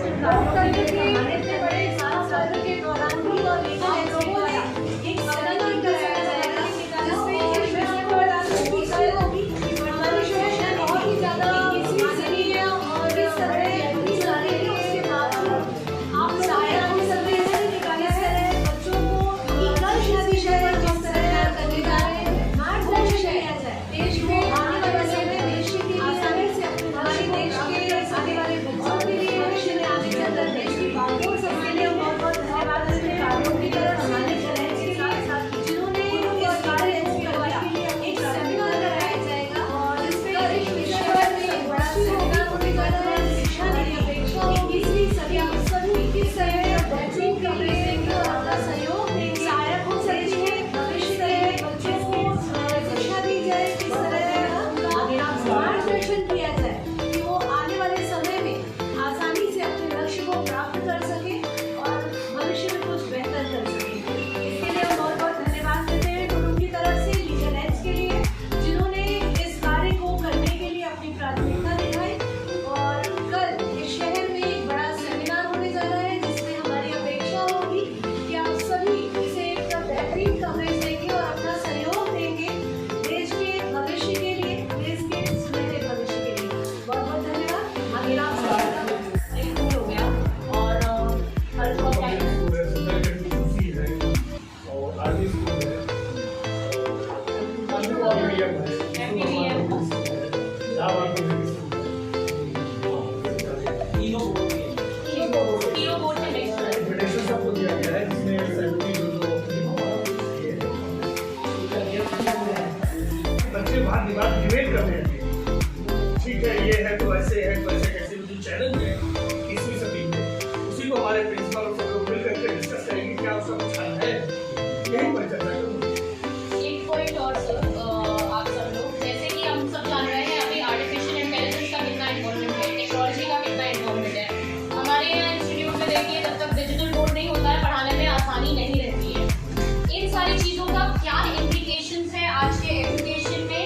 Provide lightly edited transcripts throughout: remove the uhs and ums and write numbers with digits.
कार्यों के लिए इतने बड़े सत्र के दौरान भी और लेकर लोगों ने एक सम्मेलन कराया जाएगा जिसमें इस विषय पर हमारी शिक्षा बहुत ही ज़्यादा आसानी है और इस तरह सारे उसके बाद आप सारे हम सभी निकाले हैं बच्चों को एकल विषय पर किस तरह करने जा रहे हैं मार्गदर्शन किया जाए देश में आने वाले समय में देश की आसानी से हमारे देश के आने वाले बच्चों के लिए भविष्य में आगे चलकर देश की बातों सबके लिए बहुत बहुत धन्यवाद देते कार्यों की तरफ हमारे चैलेंज के साथ जिन्होंने इस कार्य एक सेमिनार कराया जाएगा और जिसमें इस विषय पर बड़ा सेमिनार होने जा रहा है शिक्षा की अपेक्षा 21वीं सदी किस तरह बच्चों के लिए आपका सहयोग सहायक हो सकती है भविष्य में बच्चों को शिक्षा दी जाए किस तरह मार्गदर्शन किया जाए कि वो आने वाले समय में आसानी से अपने लक्ष्य को प्राप्त कर सके और भविष्य में कुछ बेहतर कर सके इसके लिए हम बहुत बहुत धन्यवाद देते हैं गुरु की तरफ से लीगल एड्स के लिए जिन्होंने इस कार्य को करने के लिए अपनी प्राथमिकता दिखाई और कल इस शहर में एक बड़ा सेमिनार होने जा रहा है जिसमें हमारी अपेक्षा होगी कि आप सभी इसे एक बेहतरीन कवरेज देंगे और अपना सहयोग देंगे देश के भविष्य के लिए देश के सुनहरे भविष्य के लिए बहुत बहुत धन्यवाद आगे आप एक हो गया और हर को क्या बच्चे बात डिबेट करते हैं ठीक है ये है तो ऐसे कैसे जो चैलेंज है 21वीं सदी में उसी को हमारे प्रिंसिपल और सब लोग मिल करके डिस्कस करेंगे क्या उसका कुछ हल है यही पर चर्चा करूँगी। एक पॉइंट और सर आप सब लोग जैसे कि हम सब जान रहे हैं अभी आर्टिफिशियल इंटेलिजेंस का कितना इन्वॉल्वमेंट है टेक्नोलॉजी का कितना इन्वॉल्वमेंट है हमारे यहाँ इंस्टीट्यूट में देखिए जब तक डिजिटल बोर्ड नहीं होता है पढ़ाने में आसानी नहीं रहती है इन सारी चीज़ों का क्या इम्प्लीकेशंस है आज के एजुकेशन में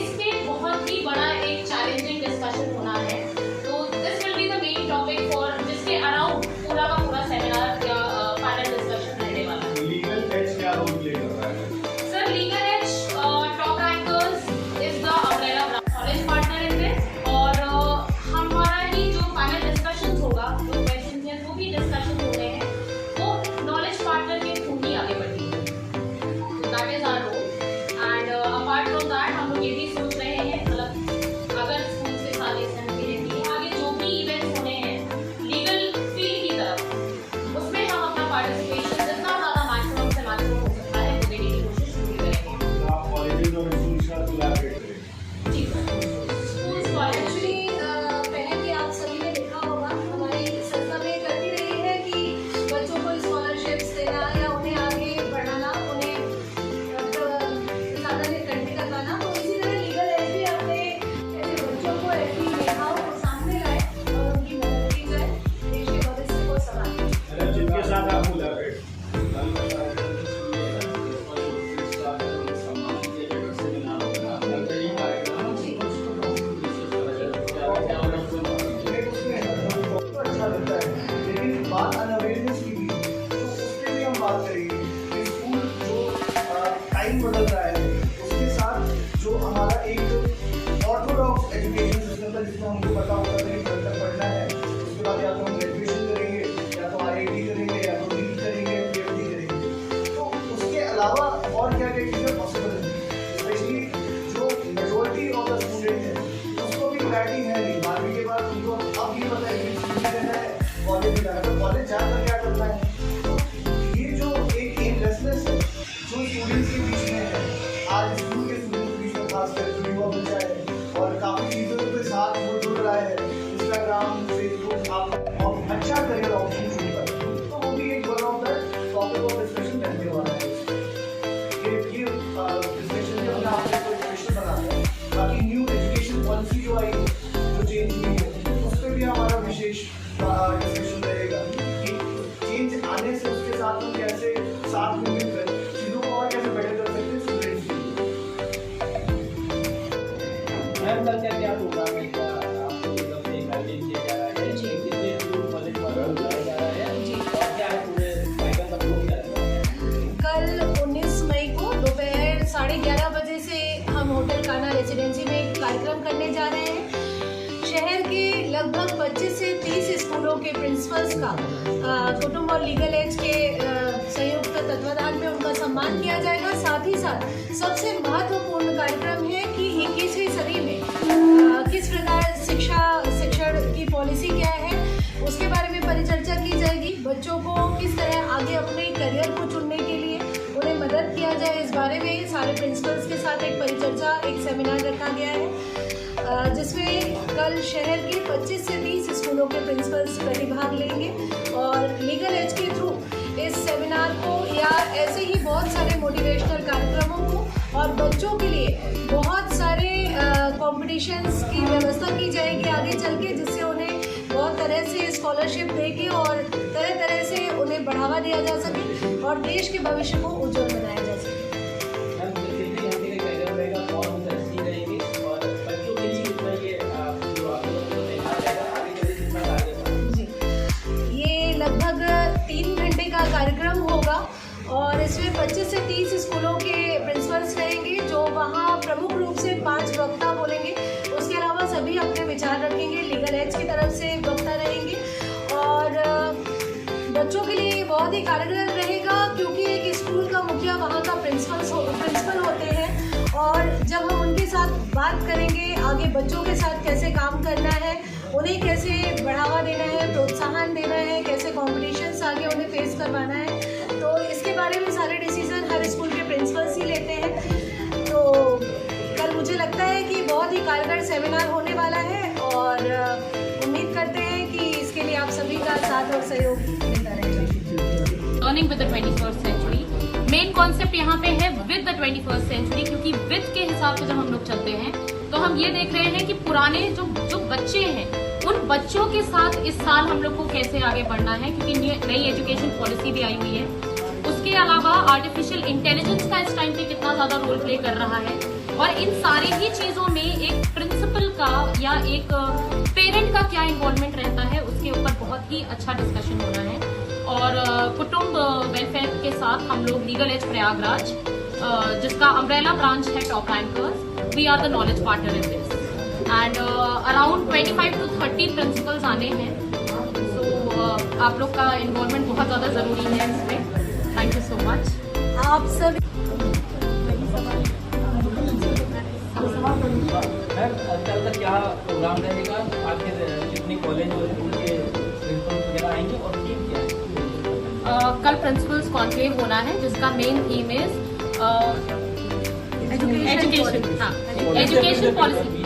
इस पे बहुत ही बड़ा एक चैलेंजिंग डिस्कशन होना है तो this will be the main topic for जिसके अराउंड पूरा का पूरा सेमिनार या पैनल डिस्कशन रहने वाला है। लीगल एज क्या रोल प्ले कर रहा है? Sir, Legal Edge Top Anchors is the umbrella knowledge partner in this और हमारा ही जो पैनल डिस्कशंस होगा जो क्वेश्चंस हैं वो भी डिस्कशन हो रहे हैं वो नॉलेज पार्टनर के थ्रू ही आगे बढ़ेंगे that is our role and apart from that हम लोग ये भी सोच रहे हैं मतलब अगर स्कूल के साथ इस तरह के लिए आगे जो भी इवेंट्स होने हैं लीगल फील्ड की तरफ उसमें हम अपना पार्टिसिपेशन जितना ज़्यादा मैक्सिमम से मैक्सिमम हो सकता है वो देने की कोशिश पूरी करेंगे। आप कॉलेजेस और स्कूल्स का कोलैबोरेट करें। जी सर स्कूल्स कॉलेज एक्चुअली पहले भी आप सभी ने देखा होगा हमारी संस्था में करती रही है कि बच्चों को स्कॉलरशिप्स देना या उन्हें आगे बढ़ाना उन्हें साधन इकट्ठे करवाना तो इसी तरह लीगल एड भी अपने ऐसे बच्चों को ऐसी रेखाओं को सामने लाए और उनकी मदद की जाए देश के भविष्य को संभालने मतलब जिनके साथ आप कोलैबोरेट अच्छा लगता है लेकिन बात अनअवेयरनेस की भी तो उस पर भी हम बात करेंगे कि स्कूल जो टाइम बदल रहा है उसके साथ जो हमारा एक ऑर्थोडॉक्स एजुकेशन सिस्टम था जिसमें हमको पता होता था कि कब तक पढ़ना है उसके बाद या तो हम ग्रेजुएशन करेंगे या तो IIT करेंगे या तो DEed करेंगे PhD करेंगे तो उसके अलावा और क्या क्या चीज़ें पॉसिबल हैं स्पेशली जो मेजोरिटी ऑफ द स्टूडेंट है उसको भी क्लैरिटी है नहीं 12वीं के बाद उनको अब ये पता है कि स्कूल में है कॉलेज में जाना तो कॉलेज जाकर क्या करना है तो ये जो एक एमलेसनेस है जो स्टूडेंट्स के बीच में है आज स्कूल के स्टूडेंट्स के बीच में खासकर जो युवा बच्चा है और काफ़ी चीज़ों के साथ वो जुड़ रहा है इंस्टाग्राम फेसबुक आप अच्छा करियर ऑप्शन चुन कर तो वो भी एक one of the topic of discussion रहने वाला है ये डिस्कशन जो हमने आपको कोई स्पेशल बनाया है बाकी न्यू एजुकेशन पॉलिसी जो आई जो चेंज हुई है उस पर भी हमारा विशेष डिस्कशन रहेगा कि चेंज आने से उसके साथ हम कैसे साथ में मिलकर चीज़ों को और कैसे बेटर कर सकते हैं स्टूडेंट्स के लिए। मैम कल क्या क्या प्रोग्राम है क्या आपको मतलब एक आयोजन किया जा रहा है कितने स्कूल कॉलेज 11 बजे से हम होटल कान्हा रेसिडेंसी में एक कार्यक्रम करने जा रहे हैं। शहर के लगभग 25 से 30 स्कूलों के प्रिंसिपल्स का कुटुंब और लीगल एज के संयुक्त तत्वाधान में उनका सम्मान किया जाएगा। साथ ही साथ सबसे महत्वपूर्ण कार्यक्रम है कि 21वीं सदी में किस प्रकार शिक्षण की पॉलिसी क्या है उसके बारे में परिचर्चा की जाएगी। बच्चों को किस तरह आगे अपने करियर को चुनने के लिए उन्हें मदद किया जाए, इस बारे में सारे प्रिंसिपल्स के साथ एक परिचर्चा, एक सेमिनार रखा गया है, जिसमें कल शहर के 25 से 30 स्कूलों के प्रिंसिपल्स प्रतिभाग लेंगे और लीगल एज के थ्रू इस सेमिनार को या ऐसे ही बहुत सारे मोटिवेशनल कार्यक्रमों को और बच्चों के लिए बहुत सारे कॉम्पिटिशन्स की व्यवस्था की जाएगी आगे चल के, जिससे उन्हें बहुत तरह से स्कॉलरशिप देके और तरह तरह से उन्हें बढ़ावा दिया जा सके और देश के भविष्य को उज्जवल बनाया जा सके। ये लगभग 3 घंटे का कार्यक्रम होगा और इसमें 25 से 30 स्कूलों के प्रिंसिपल्स रहेंगे जो वहाँ प्रमुख रूप से 5 वक्ता बोलेंगे। उसके अलावा सभी अपने विचार रखेंगे, लीगल एज की तरफ से वक्ता रहेंगे और बच्चों के लिए बहुत ही कारगर रहेगा क्योंकि एक स्कूल का मुखिया वहाँ का प्रिंसिपल होते हैं और जब हम उनके साथ बात करेंगे आगे बच्चों के साथ कैसे काम करना है, उन्हें कैसे बढ़ावा देना है, प्रोत्साहन देना है, कैसे कॉम्पिटिशन्स आगे उन्हें फेस करवाना है, तो इसके बारे में सारे डिसीजन हर स्कूल के प्रिंसिपल्स ही लेते हैं। तो कल मुझे लगता है कि बहुत ही कारगर सेमिनार होने वाला है और उम्मीद करते हैं कि इसके लिए आप सभी का साथ और सहयोग मिलता रहेगा। Learning with the 21st century, main concept यहाँ पे है विद द 21st सेंचुरी, क्योंकि विद के हिसाब से जब हम लोग चलते हैं तो हम ये देख रहे हैं कि पुराने जो बच्चे हैं उन बच्चों के साथ इस साल हम लोग को कैसे आगे बढ़ना है, क्योंकि नई एजुकेशन पॉलिसी भी आई हुई है। उसके अलावा आर्टिफिशियल इंटेलिजेंस का इस टाइम पे कितना ज्यादा रोल प्ले कर रहा है और इन सारी ही चीजों में एक प्रिंसिपल का या एक पेरेंट का क्या इन्वॉल्वमेंट रहता है उसके ऊपर बहुत ही अच्छा डिस्कशन होना है। और कुटुंब वेलफेयर के साथ हम लोग लीगल एज प्रयागराज, जिसका अम्ब्रेला ब्रांच है top rankers, we are the knowledge partner in this and around 25 to 30 principals आने हैं। सो आप लोग का इन्वॉल्वमेंट बहुत ज्यादा जरूरी है इसमें। Thank you so much. आप सभी कल का क्या प्रोग्राम रहेगा, आखिर कितने कॉलेज और स्कूल के प्रिंसिपल वगैरह आएंगे और थीम क्या है? कल प्रिंसिपल्स कॉन्क्लेव होना है जिसका main theme is education policy.